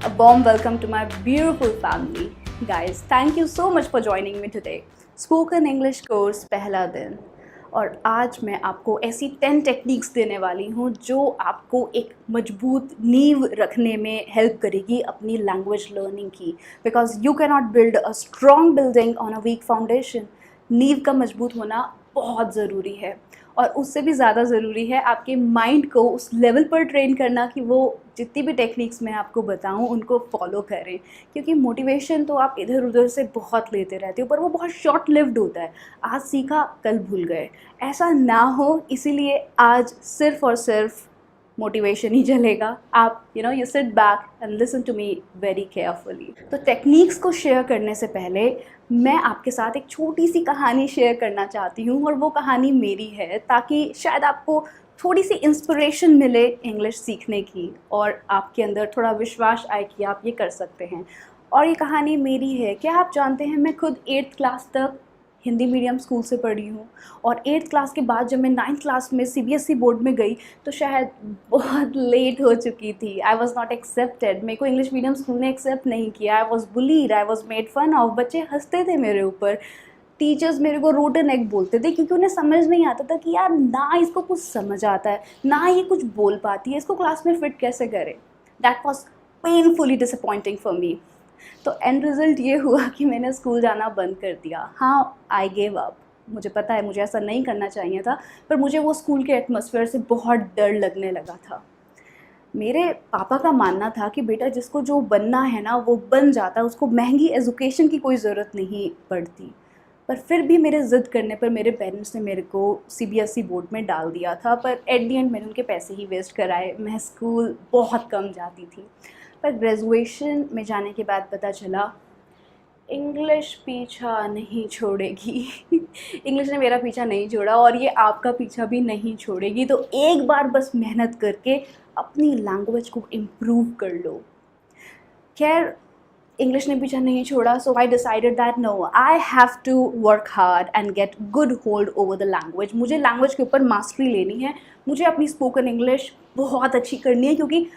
A warm welcome to my beautiful family. Guys, thank you so much for joining me today. Spoken English course पहला दिन और आज मैं आपको ऐसी 10 टेक्निक्स देने वाली हूँ जो आपको एक मजबूत नींव रखने में हेल्प करेगी अपनी लैंग्वेज लर्निंग की, because you can not build a strong building on a weak foundation. नींव का मजबूत होना बहुत ज़रूरी है और उससे भी ज़्यादा ज़रूरी है आपके माइंड को उस लेवल पर ट्रेन करना कि वो जितनी भी टेक्निक्स मैं आपको बताऊं उनको फॉलो करें. क्योंकि मोटिवेशन तो आप इधर उधर से बहुत लेते रहते हो पर वो बहुत शॉर्ट लिव्ड होता है. आज सीखा कल भूल गए, ऐसा ना हो इसीलिए आज सिर्फ़ और सिर्फ मोटिवेशन ही चलेगा. आप you sit back and listen to me very carefully. तो टेक्निक्स को शेयर करने से पहले मैं आपके साथ एक छोटी सी कहानी शेयर करना चाहती हूँ और वो कहानी मेरी है ताकि शायद आपको थोड़ी सी इंस्पिरेशन मिले इंग्लिश सीखने की और आपके अंदर थोड़ा विश्वास आए कि आप ये कर सकते हैं. और ये कहानी मेरी है. क्या आप जानते हैं मैं खुद 8th क्लास तक हिंदी मीडियम स्कूल से पढ़ी हूँ और 8th क्लास के बाद जब मैं 9th क्लास में CBSE बोर्ड में गई तो शायद बहुत लेट हो चुकी थी. I was not accepted. मेरे को इंग्लिश मीडियम स्कूल ने एक्सेप्ट नहीं किया. I was bullied, I was made fun of. बच्चे हंसते थे मेरे ऊपर. टीचर्स मेरे को रोटन एग बोलते थे क्योंकि उन्हें समझ नहीं आता था कि यार ना इसको कुछ समझ आता है ना ये कुछ बोल पाती है, इसको क्लास में फिट कैसे करें. That was painfully disappointing for me. तो एंड रिज़ल्ट ये हुआ कि मैंने स्कूल जाना बंद कर दिया. हाँ, आई गेव अप. मुझे पता है मुझे ऐसा नहीं करना चाहिए था पर मुझे वो स्कूल के एटमॉस्फेयर से बहुत डर लगने लगा था. मेरे पापा का मानना था कि बेटा जिसको जो बनना है ना वो बन जाता, उसको महंगी एजुकेशन की कोई ज़रूरत नहीं पड़ती. पर फिर भी मेरे ज़िद करने पर मेरे पेरेंट्स ने मेरे को CBSE बोर्ड में डाल दिया था. पर एट दी एंड मैंने उनके पैसे ही वेस्ट कराए. मैं स्कूल बहुत कम जाती थी. पर ग्रेजुएशन में जाने के बाद पता चला इंग्लिश पीछा नहीं छोड़ेगी. इंग्लिश ने मेरा पीछा नहीं छोड़ा और ये आपका पीछा भी नहीं छोड़ेगी. तो एक बार बस मेहनत करके अपनी लैंग्वेज को इम्प्रूव कर लो. खैर इंग्लिश ने पीछा नहीं छोड़ा. So I decided that no, I have to work hard and get good hold over the language. मुझे लैंग्वेज के ऊपर मास्टरी लेनी है. मुझे अपनी स्पोकन इंग्लिश बहुत अच्छी करनी है क्योंकि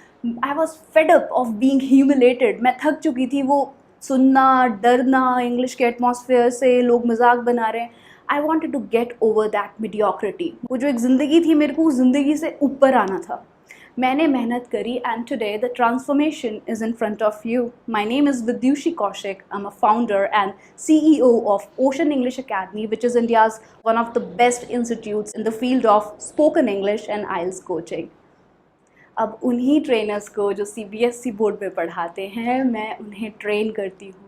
I was fed up of being humiliated. मैं थक चुकी थी वो सुनना, डरना, इंग्लिश के एटमॉस्फेयर से लोग मजाक बना रहे हैं. I wanted to get over that mediocrity. वो जो एक ज़िंदगी थी मेरे को उस ज़िंदगी से ऊपर आना था. मैंने मेहनत करी and today the transformation is in front of you. My name is Vidyushi Kaushik. I am a founder and CEO of ocean English academy which is India's one of the best institutes in the field of spoken English and IELTS coaching. अब उन्हीं trainers को जो CBSE board में पढ़ाते हैं मैं उन्हें train करती हूँ.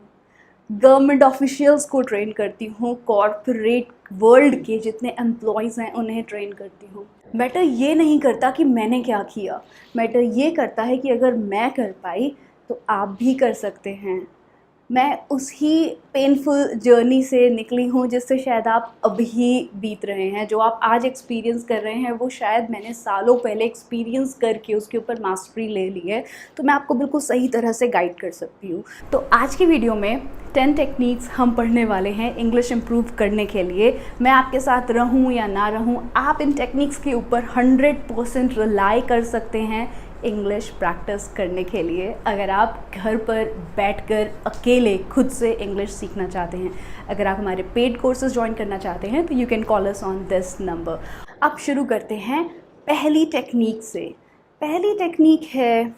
गवर्नमेंट ऑफिशियल्स को ट्रेन करती हूँ. कॉर्पोरेट वर्ल्ड के जितने एम्प्लॉयज़ हैं उन्हें ट्रेन करती हूँ. मैटर ये नहीं करता कि मैंने क्या किया. मैटर ये करता है कि अगर मैं कर पाई तो आप भी कर सकते हैं. मैं उसी पेनफुल जर्नी से निकली हूँ जिससे शायद आप अभी बीत रहे हैं. जो आप आज एक्सपीरियंस कर रहे हैं वो शायद मैंने सालों पहले एक्सपीरियंस करके उसके ऊपर मास्टरी ले ली है. तो मैं आपको बिल्कुल सही तरह से गाइड कर सकती हूँ. तो आज की वीडियो में 10 टेक्निक्स हम पढ़ने वाले हैं इंग्लिश इम्प्रूव करने के लिए. मैं आपके साथ रहूँ या ना रहूँ, आप इन टेक्निक्स के ऊपर 100% रिलाई कर सकते हैं इंग्लिश प्रैक्टिस करने के लिए. अगर आप घर पर बैठकर अकेले खुद से इंग्लिश सीखना चाहते हैं, अगर आप हमारे पेड कोर्सेज ज्वाइन करना चाहते हैं तो you can call us on this number. अब शुरू करते हैं पहली टेक्निक से. पहली टेक्निक है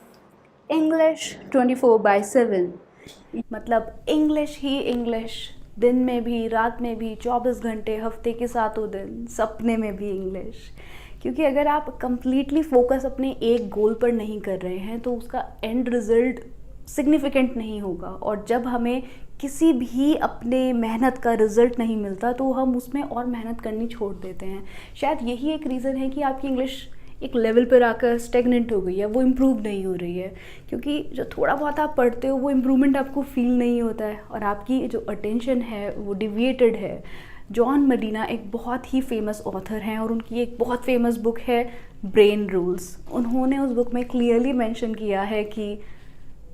इंग्लिश 24/7. मतलब इंग्लिश ही इंग्लिश, दिन में भी, रात में भी, 24 घंटे, हफ्ते के 7 दिन, सपने में भी इंग्लिश. क्योंकि अगर आप कम्प्लीटली फोकस अपने एक गोल पर नहीं कर रहे हैं तो उसका एंड रिज़ल्ट सिग्निफिकेंट नहीं होगा. और जब हमें किसी भी अपने मेहनत का रिज़ल्ट नहीं मिलता तो हम उसमें और मेहनत करनी छोड़ देते हैं. शायद यही एक रीज़न है कि आपकी इंग्लिश एक लेवल पर आकर स्टेगनेंट हो गई है, वो इम्प्रूव नहीं हो रही है. क्योंकि जो थोड़ा बहुत आप पढ़ते हो वो इम्प्रूवमेंट आपको फील नहीं होता है और आपकी जो अटेंशन है वो डिविएटेड है. जॉन मडीना एक बहुत ही फेमस ऑथर हैं और उनकी एक बहुत फेमस बुक है ब्रेन रूल्स. उन्होंने उस बुक में क्लियरली मेंशन किया है कि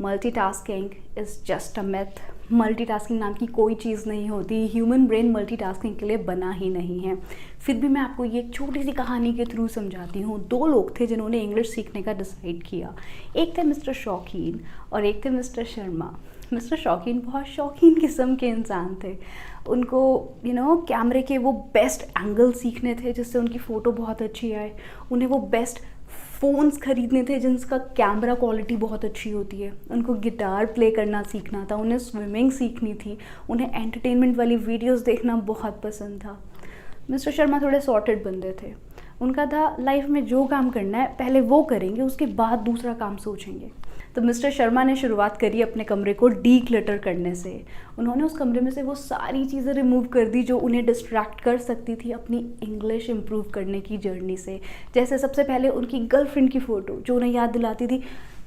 multitasking is just a myth. Multitasking नाम की कोई चीज़ नहीं होती। ह्यूमन ब्रेन मल्टीटास्किंग के लिए बना ही नहीं है। फिर भी मैं आपको ये एक छोटी सी कहानी के थ्रू समझाती हूँ। 2 लोग थे जिन्होंने इंग्लिश सीखने का डिसाइड किया। एक थे मिस्टर शौकीन और एक थे मिस्टर शर्मा। मिस्टर शौकीन बहुत शौकीन किस्म के इंसान थे। उनको कैमरे के वो बेस्ट एंगल सीखने थे जिससे उनकी फ़ोटो बहुत अच्छी आए। उन्हें वो बेस्ट फ़ोन्स ख़रीदने थे जिनका कैमरा क्वालिटी बहुत अच्छी होती है। उनको गिटार प्ले करना सीखना था। उन्हें स्विमिंग सीखनी थी। उन्हें एंटरटेनमेंट वाली वीडियोस देखना बहुत पसंद था। मिस्टर शर्मा थोड़े सॉर्टेड बंदे थे। उनका था लाइफ में जो काम करना है पहले वो करेंगे, उसके बाद दूसरा काम सोचेंगे। तो मिस्टर शर्मा ने शुरुआत करी अपने कमरे को डीक्लटर करने से। उन्होंने उस कमरे में से वो सारी चीज़ें रिमूव कर दी जो उन्हें डिस्ट्रैक्ट कर सकती थी अपनी इंग्लिश इम्प्रूव करने की जर्नी से। जैसे सबसे पहले उनकी गर्लफ्रेंड की फ़ोटो जो उन्हें याद दिलाती थी,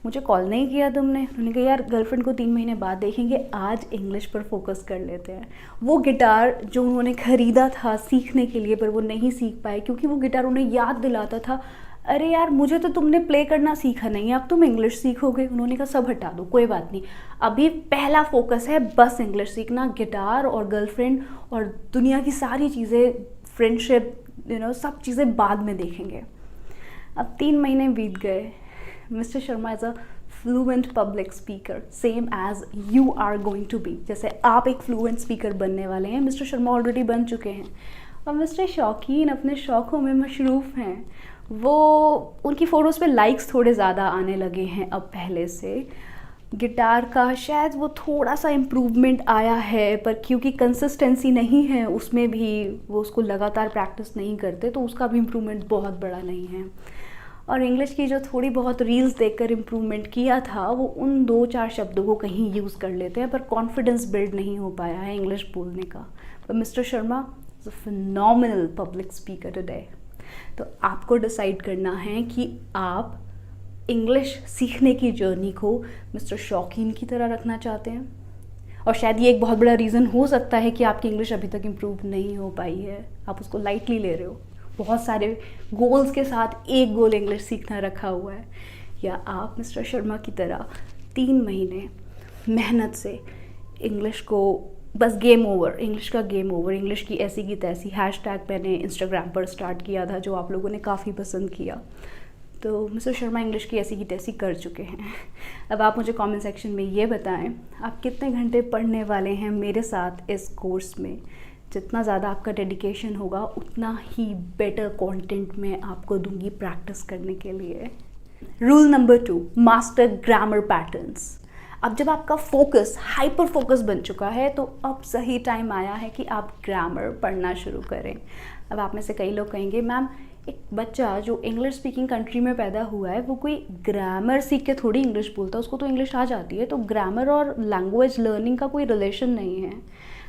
मुझे कॉल नहीं किया तुमने। उन्होंने कहा यार गर्लफ्रेंड को 3 महीने बाद देखेंगे, आज इंग्लिश पर फोकस कर लेते हैं। वो गिटार जो उन्होंने ख़रीदा था सीखने के लिए पर वो नहीं सीख पाए क्योंकि वो गिटार उन्हें याद दिलाता था, अरे यार मुझे तो तुमने प्ले करना सीखा नहीं है, अब तुम इंग्लिश सीखोगे। उन्होंने कहा सब हटा दो, कोई बात नहीं, अभी पहला फोकस है बस इंग्लिश सीखना। गिटार और गर्लफ्रेंड और दुनिया की सारी चीज़ें, फ्रेंडशिप सब चीज़ें बाद में देखेंगे। अब 3 महीने बीत गए। Mister Sharma is a fluent public speaker same as you are going to be. जैसे आप एक फ्लुएंट स्पीकर बनने वाले हैं, मिस्टर शर्मा ऑलरेडी बन चुके हैं। और मिस्टर शौकीन अपने शौक़ों में मशरूफ़ हैं। वो उनकी फ़ोटोज़ पे लाइक्स थोड़े ज़्यादा आने लगे हैं अब पहले से। गिटार का शायद वो थोड़ा सा इम्प्रूवमेंट आया है पर क्योंकि कंसिस्टेंसी नहीं है उसमें भी, वो उसको लगातार प्रैक्टिस नहीं करते तो उसका भी इम्प्रूवमेंट बहुत बड़ा नहीं है। और इंग्लिश की जो थोड़ी बहुत रील्स देखकर इम्प्रूवमेंट किया था वो उन 2-4 शब्दों को कहीं यूज़ कर लेते हैं पर कॉन्फिडेंस बिल्ड नहीं हो पाया है इंग्लिश बोलने का। पर mister Sharma is a phenomenal public speaker today. तो आपको डिसाइड करना है कि आप इंग्लिश सीखने की जर्नी को मिस्टर शौकीन की तरह रखना चाहते हैं। और शायद ये एक बहुत बड़ा रीज़न हो सकता है कि आपकी इंग्लिश अभी तक इम्प्रूव नहीं हो पाई है, आप उसको लाइटली ले रहे हो। बहुत सारे गोल्स के साथ एक गोल इंग्लिश सीखना रखा हुआ है। या आप मिस्टर शर्मा की तरह 3 महीने मेहनत से इंग्लिश को बस गेम ओवर, इंग्लिश का गेम ओवर, इंग्लिश की ऐसी की तैसी हैशटैग मैंने इंस्टाग्राम पर स्टार्ट किया था जो आप लोगों ने काफ़ी पसंद किया। तो मिस्टर शर्मा इंग्लिश की ऐसी की तैसी कर चुके हैं। अब आप मुझे कमेंट सेक्शन में ये बताएं आप कितने घंटे पढ़ने वाले हैं मेरे साथ इस कोर्स में। जितना ज़्यादा आपका डेडिकेशन होगा उतना ही बेटर कंटेंट मैं आपको दूंगी प्रैक्टिस करने के लिए। Rule number 2, master grammar patterns. अब जब आपका फोकस हाइपर फोकस बन चुका है तो अब सही टाइम आया है कि आप ग्रामर पढ़ना शुरू करें। अब आप में से कई लोग कहेंगे मैम एक बच्चा जो इंग्लिश स्पीकिंग कंट्री में पैदा हुआ है वो कोई ग्रामर सीख के थोड़ी इंग्लिश बोलता है, उसको तो इंग्लिश आ जाती है, तो ग्रामर और लैंग्वेज लर्निंग का कोई रिलेशन नहीं है।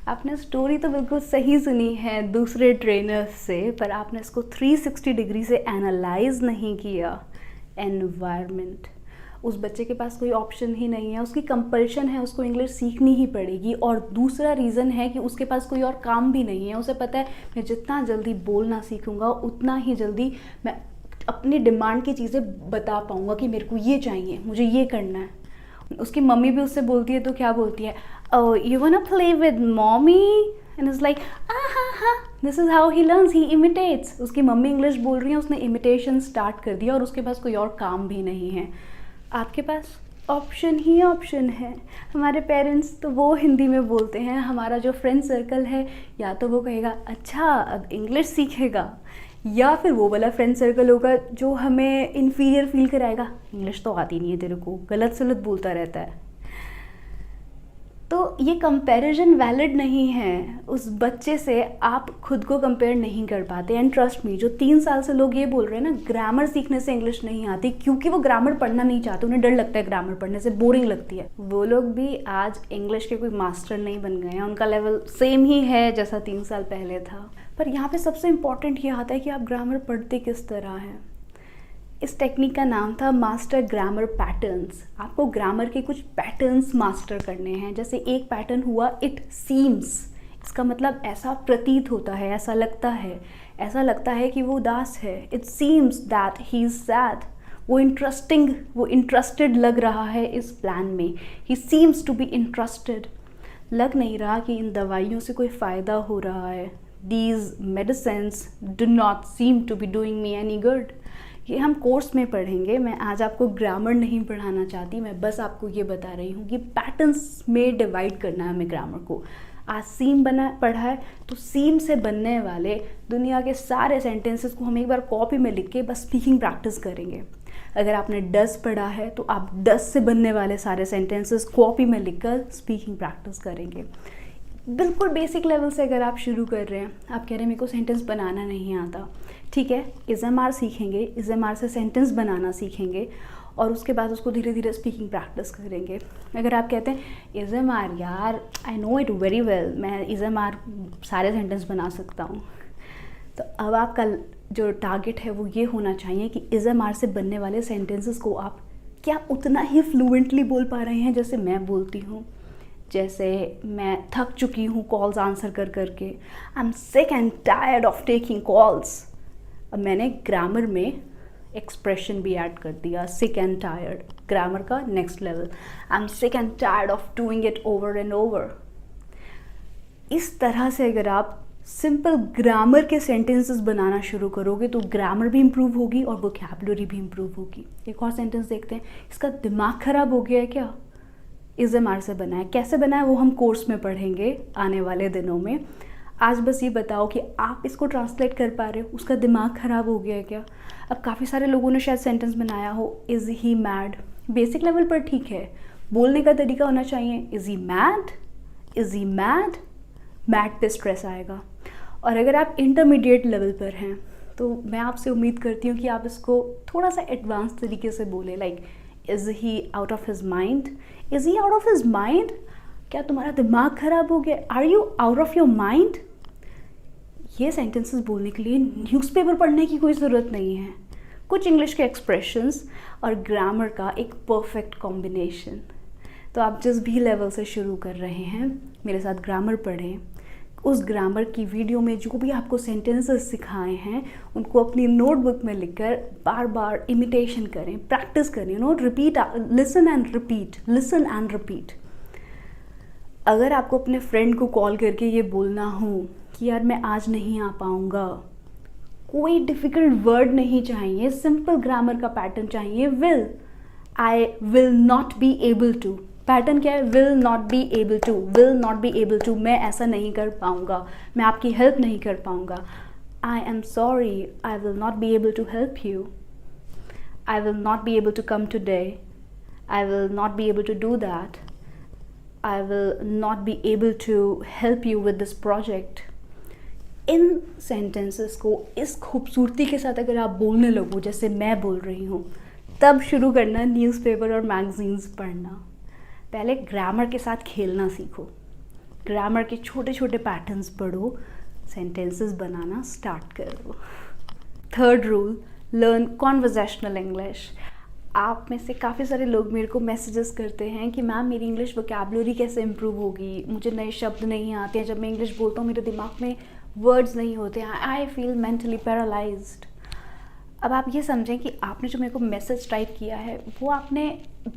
आपने स्टोरी तो बिल्कुल सही सुनी है दूसरे ट्रेनर्स से, पर आपने इसको 360 डिग्री से एनालाइज नहीं किया। एनवायरनमेंट, उस बच्चे के पास कोई ऑप्शन ही नहीं है, उसकी कंपल्शन है, उसको इंग्लिश सीखनी ही पड़ेगी। और दूसरा रीज़न है कि उसके पास कोई और काम भी नहीं है। उसे पता है मैं जितना जल्दी बोलना सीखूंगा उतना ही जल्दी मैं अपनी डिमांड की चीज़ें बता पाऊंगा कि मेरे को ये चाहिए, मुझे ये करना है। उसकी मम्मी भी उससे बोलती है तो क्या बोलती है, you want to play with mommy, and is like हाँ, this is how he learns, he imitates. उसकी मम्मी इंग्लिश बोल रही है, उसने इमिटेशन स्टार्ट कर दिया और उसके पास कोई और काम भी नहीं है। आपके पास ऑप्शन ही ऑप्शन है। हमारे पेरेंट्स तो वो हिंदी में बोलते हैं, हमारा जो फ्रेंड सर्कल है या तो वो कहेगा अच्छा अब इंग्लिश सीखेगा, या फिर वो वाला फ्रेंड सर्कल होगा जो हमें इन्फीरियर फील कराएगा, इंग्लिश तो आती नहीं है तेरे को, गलत सलत बोलता रहता है। तो ये कंपैरिजन वैलिड नहीं है। उस बच्चे से आप खुद को कंपेयर नहीं कर पाते। एंड ट्रस्ट मी, जो 3 साल से लोग ये बोल रहे हैं ना ग्रामर सीखने से इंग्लिश नहीं आती क्योंकि वो ग्रामर पढ़ना नहीं चाहते, उन्हें डर लगता है ग्रामर पढ़ने से, बोरिंग लगती है, वो लोग भी आज इंग्लिश के कोई मास्टर नहीं बन गए हैं। उनका लेवल सेम ही है जैसा 3 साल पहले था। पर यहाँ पे सबसे इम्पॉर्टेंट ये आता है कि आप ग्रामर पढ़ते किस तरह हैं। इस टेक्निक का नाम था मास्टर ग्रामर पैटर्न्स। आपको ग्रामर के कुछ पैटर्न्स मास्टर करने हैं। जैसे एक पैटर्न हुआ इट सीम्स, इसका मतलब ऐसा प्रतीत होता है, ऐसा लगता है कि वो उदास है। It seems that he is sad, वो इंटरेस्टेड लग रहा है इस प्लान में, he seems to be interested. लग नहीं रहा कि इन दवाइयों से कोई फ़ायदा हो रहा है। These medicines do not seem to be doing me any good. ये हम कोर्स में पढ़ेंगे। मैं आज आपको ग्रामर नहीं पढ़ाना चाहती, मैं बस आपको ये बता रही हूँ कि पैटर्न्स में डिवाइड करना है हमें ग्रामर को। आज सीम पढ़ा है तो सीम से बनने वाले दुनिया के सारे सेंटेंसेस को हम एक बार कॉपी में लिख के बस स्पीकिंग प्रैक्टिस करेंगे। अगर आपने डस पढ़ा है तो आप डस से बनने वाले सारे सेंटेंसेस कॉपी में लिखकर स्पीकिंग प्रैक्टिस करेंगे। बिल्कुल बेसिक लेवल से अगर आप शुरू कर रहे हैं, आप कह रहे हैं मेरे को सेंटेंस बनाना नहीं आता, ठीक है, इज़एमआर सीखेंगे, इज़एमआर से सेंटेंस बनाना सीखेंगे और उसके बाद उसको धीरे धीरे स्पीकिंग प्रैक्टिस करेंगे। अगर आप कहते हैं इज़एमआर यार I know it very well, मैं इज़एमआर सारे सेंटेंस बना सकता हूँ, तो अब आपका जो टारगेट है वो ये होना चाहिए कि इज़एमआर से बनने वाले सेंटेंसेस को आप क्या उतना ही फ्लुएंटली बोल पा रहे हैं जैसे मैं बोलती हूँ। जैसे मैं थक चुकी हूँ कॉल्स आंसर कर करके, I am sick and tired of taking calls. अब मैंने ग्रामर में एक्सप्रेशन भी ऐड कर दिया, सिक एंड टायर्ड, ग्रामर का next level. I am sick and tired of doing it over and over. इस तरह से अगर आप सिंपल ग्रामर के सेंटेंसेस बनाना शुरू करोगे तो ग्रामर भी इम्प्रूव होगी और वोकैबुलरी भी इम्प्रूव होगी। एक और सेंटेंस देखते हैं। इसका दिमाग ख़राब हो गया है क्या? इज़एमआर से बना है। कैसे बना है वो हम कोर्स में पढ़ेंगे आने वाले दिनों में। आज बस ये बताओ कि आप इसको ट्रांसलेट कर पा रहे हो, उसका दिमाग ख़राब हो गया है क्या? अब काफ़ी सारे लोगों ने शायद सेंटेंस बनाया हो, is he mad. Basic level पर ठीक है, बोलने का तरीका होना चाहिए, is he mad, is he mad. Mad पे स्ट्रेस आएगा। और अगर आप इंटरमीडिएट लेवल पर हैं तो मैं आपसे उम्मीद करती हूँ कि आप इसको थोड़ा सा एडवांस तरीके से बोलें, like is he out of his mind, is he out of his mind, क्या तुम्हारा दिमाग ख़राब हो गया, are you out of your mind. ये सेंटेंसेस बोलने के लिए न्यूज़पेपर पढ़ने की कोई ज़रूरत नहीं है। कुछ इंग्लिश के एक्सप्रेशंस और ग्रामर का एक परफेक्ट कॉम्बिनेशन। तो आप जिस भी लेवल से शुरू कर रहे हैं मेरे साथ ग्रामर पढ़ें। उस ग्रामर की वीडियो में जो भी आपको सेंटेंसेस सिखाए हैं उनको अपनी नोटबुक में लिखकर बार बार इमिटेशन करें, प्रैक्टिस करें, repeat, listen and repeat, listen and repeat. अगर आपको अपने फ्रेंड को कॉल करके ये बोलना हो कि यार मैं आज नहीं आ पाऊँगा, कोई डिफ़िकल्ट वर्ड नहीं चाहिए, सिंपल ग्रामर का पैटर्न चाहिए। Will, I will not be able to. Pattern क्या है? Will not be able to, will not be able to, मैं ऐसा नहीं कर पाऊँगा, मैं आपकी हेल्प नहीं कर पाऊँगा। I am sorry, I will not be able to help you, I will not be able to come today, I will not be able to do that, I will not be able to help you with this project. इन sentences को इस खूबसूरती के साथ अगर आप बोलने लगो जैसे मैं बोल रही हूँ, तब शुरू करना न्यूज़पेपर और मैगजीन्स पढ़ना। पहले ग्रामर के साथ खेलना सीखो, ग्रामर के छोटे छोटे पैटर्न्स पढ़ो, सेंटेंसेस बनाना स्टार्ट करो। Third rule, learn conversational English. आप में से काफ़ी सारे लोग मेरे को मैसेजेस करते हैं कि मैम मेरी इंग्लिश वोकैबुलरी कैसे इम्प्रूव होगी, मुझे नए शब्द नहीं आते हैं, जब मैं इंग्लिश बोलता हूँ मेरे दिमाग में वर्ड्स नहीं होते हैं, आई फील मेंटली पैरालाइज्ड। अब आप ये समझें कि आपने जो मेरे को मैसेज टाइप किया है वो आपने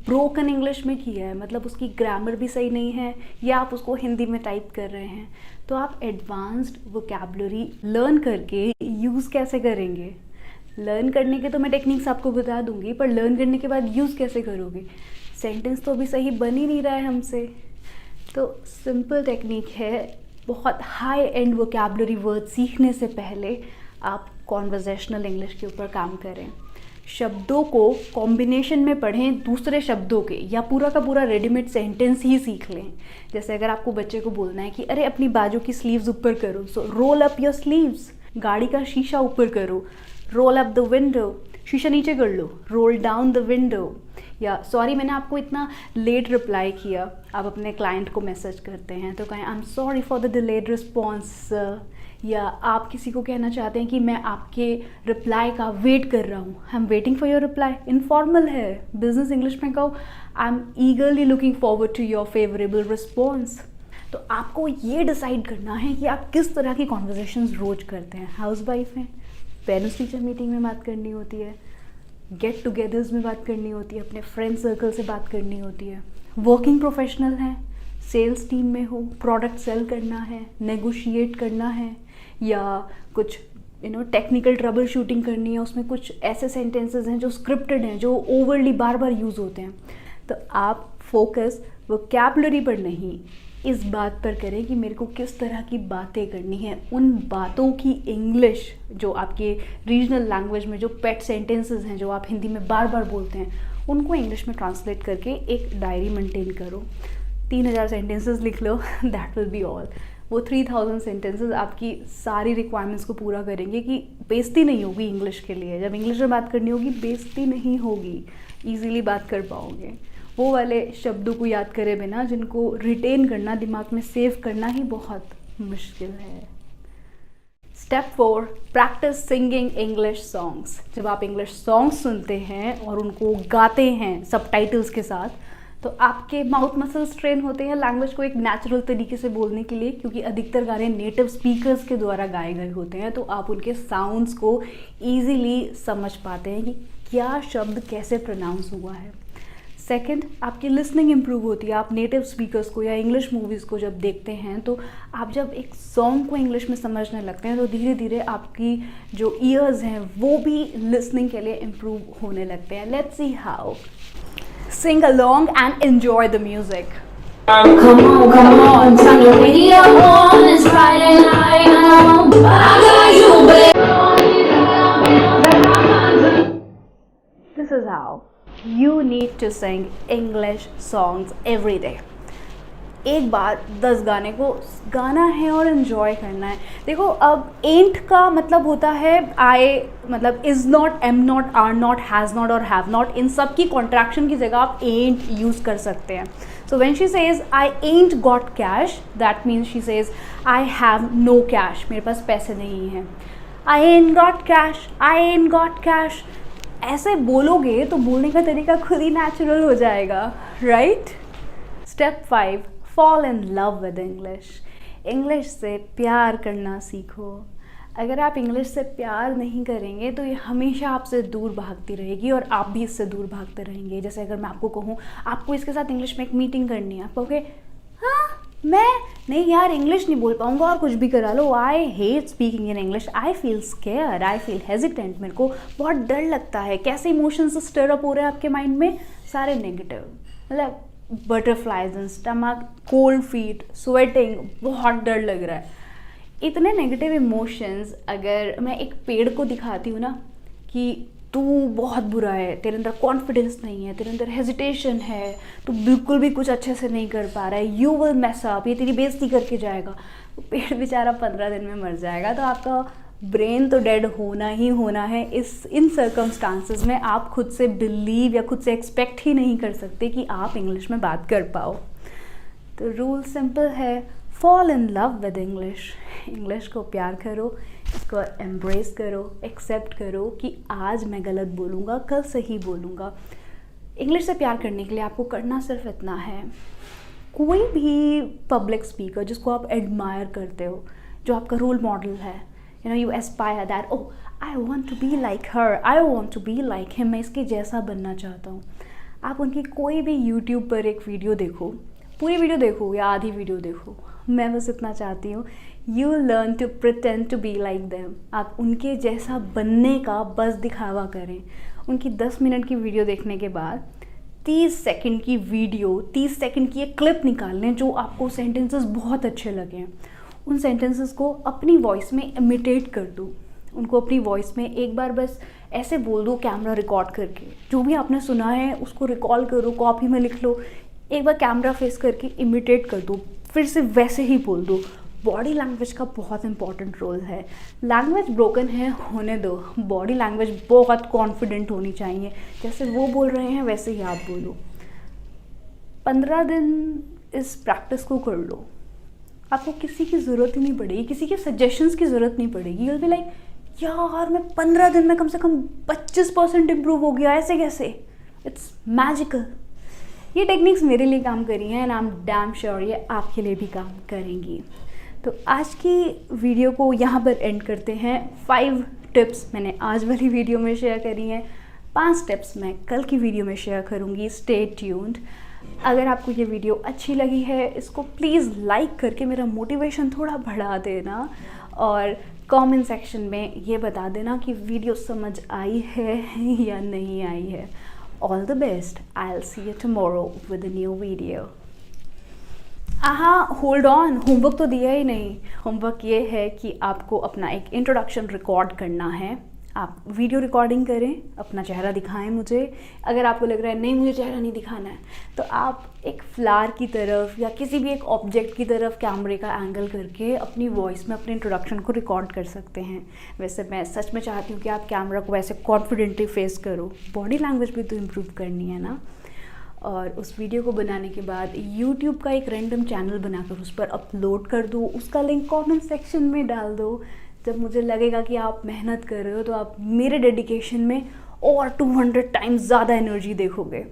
ब्रोकन इंग्लिश में किया है, मतलब उसकी ग्रामर भी सही नहीं है, या आप उसको हिंदी में टाइप कर रहे हैं। तो आप एडवांस्ड वोकैबुलरी लर्न करके यूज़ कैसे करेंगे? लर्न करने के तो मैं टेक्निक्स आपको बता दूंगी, पर लर्न करने के बाद यूज़ कैसे करोगे? सेंटेंस तो अभी सही बन ही नहीं रहा है हमसे। तो सिंपल टेक्निक है, बहुत हाई एंड वोकैबुलरी वर्ड सीखने से पहले आप कॉन्वर्सेशनल इंग्लिश के ऊपर काम करें। शब्दों को कॉम्बिनेशन में पढ़ें दूसरे शब्दों के, या पूरा का पूरा रेडीमेड सेंटेंस ही सीख लें। जैसे अगर आपको बच्चे को बोलना है कि अरे अपनी बाजू की स्लीव्स ऊपर करो, so roll up your sleeves. गाड़ी का शीशा ऊपर करो, रोल अप द विंडो। शीशा नीचे कर लो, रोल डाउन द विंडो। या सॉरी मैंने आपको इतना लेट रिप्लाई किया, आप अपने क्लाइंट को मैसेज करते हैं तो कहें आई am sorry for the delayed response. या आप किसी को कहना चाहते हैं कि मैं आपके रिप्लाई का वेट कर रहा हूँ, I am waiting for your reply. Informal है, बिजनेस इंग्लिश में कहो I am eagerly looking forward to your favourable response. तो आपको ये डिसाइड करना है कि आप किस तरह की कॉन्वर्जेशंस रोज करते हैं। हाउस वाइफ हैं, पेरेंट्स टीचर मीटिंग में बात करनी होती है, गेट टुगेदर्स में बात करनी होती है, अपने फ्रेंड सर्कल से बात करनी होती है, वर्किंग प्रोफेशनल हैं, सेल्स टीम में हो, प्रोडक्ट सेल करना है, नेगोशिएट करना है, या कुछ टेक्निकल ट्रबल शूटिंग करनी है, उसमें कुछ ऐसे सेंटेंसेस हैं जो स्क्रिप्टेड हैं, जो ओवरली बार बार यूज़ होते हैं। तो आप फोकस वोकैबुलरी पर नहीं, इस बात पर करें कि मेरे को किस तरह की बातें करनी है, उन बातों की इंग्लिश जो आपके रीजनल लैंग्वेज में जो पेट सेंटेंसेस हैं जो आप हिंदी में बार बार बोलते हैं, उनको इंग्लिश में ट्रांसलेट करके एक डायरी मेंटेन करो। 3000 सेंटेंसेस लिख लो, दैट विल बी ऑल। वो 3000 सेंटेंसेस आपकी सारी रिक्वायरमेंट्स को पूरा करेंगे कि बेइज्जती नहीं होगी इंग्लिश के लिए। जब इंग्लिश में बात करनी होगी बेइज्जती नहीं होगी, ईजीली बात कर पाओगे। वो वाले शब्दों को याद करे बिना जिनको रिटेन करना, दिमाग में सेव करना ही बहुत मुश्किल है। Step 4, practice singing English songs. जब आप इंग्लिश सॉन्ग्स सुनते हैं और उनको गाते हैं सबटाइटल्स के साथ, तो आपके माउथ मसल्स ट्रेन होते हैं लैंग्वेज को एक नेचुरल तरीके से बोलने के लिए, क्योंकि अधिकतर गाने नेटिव स्पीकर्स के द्वारा गाए गए होते हैं। तो आप उनके साउंड्स को ईजीली समझ पाते हैं कि क्या शब्द कैसे प्रोनाउंस हुआ है। सेकंड, आपकी लिसनिंग इम्प्रूव होती है। आप नेटिव स्पीकर्स को या इंग्लिश मूवीज़ को जब देखते हैं, तो आप जब एक सॉन्ग को इंग्लिश में समझने लगते हैं, तो धीरे धीरे आपकी जो ईयर्स हैं वो भी लिसनिंग के लिए इम्प्रूव होने लगते हैं। Let's see how. Sing along and enjoy the music. Come on, turn the radio on. It's Friday night now. I got you, babe. This is how you need to sing English songs every day. एक बार 10 गाने को गाना है और enjoy करना है। देखो, अब एंट का मतलब होता है आई, मतलब is not, am not, are not, has not और हैव नॉट। इन सब की कॉन्ट्रैक्शन की जगह आप एंट यूज़ कर सकते हैं। So when she says I ain't got cash, that means she says I have no cash, मेरे पास पैसे नहीं हैं। I ain't got cash, I ain't got cash, ऐसे बोलोगे तो बोलने का तरीका खुद ही नेचुरल हो जाएगा, right? Step 5, fall in love with English. English से प्यार करना सीखो। अगर आप इंग्लिश से प्यार नहीं करेंगे तो ये हमेशा आपसे दूर भागती रहेगी और आप भी इससे दूर भागते रहेंगे। जैसे अगर मैं आपको कहूँ आपको इसके साथ इंग्लिश में एक मीटिंग करनी है, आप कहोगे हाँ मैं नहीं यार इंग्लिश नहीं बोल पाऊँगा और कुछ भी करा लो, I hate speaking in English, I feel scare, I feel hesitant, मेरे को बहुत डर लगता है। कैसे इमोशंस स्टर अप हो रहे हैं आपके माइंड में? सारे नेगेटिव, मतलब butterflies in stomach, cold feet, sweating, बहुत डर लग रहा है। इतने नेगेटिव इमोशंस अगर मैं एक पेड़ को दिखाती हूँ ना कि तू बहुत बुरा है, तेरे अंदर कॉन्फिडेंस नहीं है, तेरे अंदर हेजिटेशन है, तू बिल्कुल भी कुछ अच्छे से नहीं कर पा रहा है, यू विल मेस अप, ये तेरी बेइज्जती करके जाएगा, तो पेड़ बेचारा 15 दिन में मर जाएगा। तो आपका ब्रेन तो डेड होना ही होना है। इन सर्कमस्टांसेस में आप खुद से बिलीव या खुद से एक्सपेक्ट ही नहीं कर सकते कि आप इंग्लिश में बात कर पाओ। तो रूल सिंपल है, fall in love with English. English को प्यार करो, इसको एम्ब्रेस करो, एक्सेप्ट करो कि आज मैं गलत बोलूँगा, कल सही बोलूँगा। इंग्लिश से प्यार करने के लिए आपको करना सिर्फ इतना है, कोई भी पब्लिक स्पीकर जिसको आप एडमायर करते हो, जो आपका रोल मॉडल है, you aspire that, oh I want to be like her, I want to be like him, मैं इसके जैसा बनना चाहता हूँ। आप उनकी कोई भी YouTube पर एक वीडियो देखो, पूरी वीडियो देखो या आधी वीडियो देखो, मैं बस इतना चाहती हूँ you learn to pretend to be like them। आप उनके जैसा बनने का बस दिखावा करें। उनकी 10 मिनट की वीडियो देखने के बाद 30 सेकंड की वीडियो, 30 सेकंड की एक क्लिप निकाल लें जो आपको सेंटेंसेस बहुत अच्छे लगें। उन सेंटेंसेस को अपनी वॉइस में इमिटेट कर दो, उनको अपनी वॉइस में एक बार बस ऐसे बोल दो, कैमरा रिकॉर्ड करके जो भी आपने सुना है उसको रिकॉल करो, कॉपी में लिख लो, एक बार कैमरा फेस करके इमिटेट कर दो, फिर से वैसे ही बोल दो। बॉडी लैंग्वेज का बहुत इंपॉर्टेंट रोल है। लैंग्वेज ब्रोकन है होने दो, बॉडी लैंग्वेज बहुत कॉन्फिडेंट होनी चाहिए, जैसे वो बोल रहे हैं वैसे ही आप बोलो। 15 दिन इस प्रैक्टिस को कर लो, आपको किसी की ज़रूरत ही नहीं पड़ेगी, किसी के सजेशंस की ज़रूरत नहीं पड़ेगी। यू विल बी लाइक यार मैं 15 दिन में कम से कम 25% इम्प्रूव हो गया, ऐसे कैसे? It's magical. ये टेक्निक्स मेरे लिए काम करी हैं and I am damn sure ये आपके लिए भी काम करेंगी। तो आज की वीडियो को यहाँ पर एंड करते हैं। 5 टिप्स मैंने आज वाली वीडियो में शेयर करी हैं। 5 स्टेप्स मैं कल की वीडियो में शेयर करूँगी। Stay tuned. अगर आपको ये वीडियो अच्छी लगी है, इसको प्लीज़ लाइक करके मेरा मोटिवेशन थोड़ा बढ़ा देना और कमेंट सेक्शन में ये बता देना कि वीडियो समझ आई है या नहीं आई है। All the best. I will see you tomorrow with a new video. Hold on, homework तो दिया ही नहीं। होमवर्क ये है कि आपको अपना एक इंट्रोडक्शन रिकॉर्ड करना है। आप वीडियो रिकॉर्डिंग करें, अपना चेहरा दिखाएं मुझे। अगर आपको लग रहा है नहीं मुझे चेहरा नहीं दिखाना है, तो आप एक फ्लावर की तरफ या किसी भी एक ऑब्जेक्ट की तरफ कैमरे का एंगल करके अपनी वॉइस में अपने इंट्रोडक्शन को रिकॉर्ड कर सकते हैं। वैसे मैं सच में चाहती हूँ कि आप कैमरा को वैसे कॉन्फिडेंटली फेस करो। बॉडी लैंग्वेज भी तो इम्प्रूव करनी है ना। और उस वीडियो को बनाने के बाद YouTube का एक रैंडम चैनल बनाकर उस पर अपलोड कर दो। उसका लिंक कमेंट सेक्शन में डाल दो। जब मुझे लगेगा कि आप मेहनत कर रहे हो तो आप मेरे डेडिकेशन में और 200 टाइम्स ज़्यादा एनर्जी देखोगे।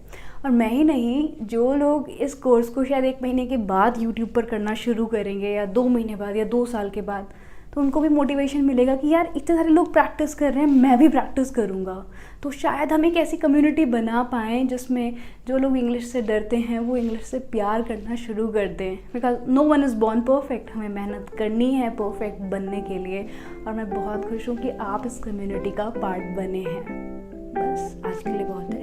और मैं ही नहीं, जो लोग इस कोर्स को शायद 1 महीने के बाद YouTube पर करना शुरू करेंगे या 2 महीने बाद या 2 साल के बाद, तो उनको भी मोटिवेशन मिलेगा कि यार इतने सारे लोग प्रैक्टिस कर रहे हैं, मैं भी प्रैक्टिस करूँगा। तो शायद हम एक ऐसी कम्युनिटी बना पाएँ जिसमें जो लोग इंग्लिश से डरते हैं वो इंग्लिश से प्यार करना शुरू कर दें। Because no one is born perfect. हमें मेहनत करनी है परफेक्ट बनने के लिए। और मैं बहुत खुश हूँ कि आप इस कम्युनिटी का पार्ट बने हैं। बस आज के लिए बहुत है।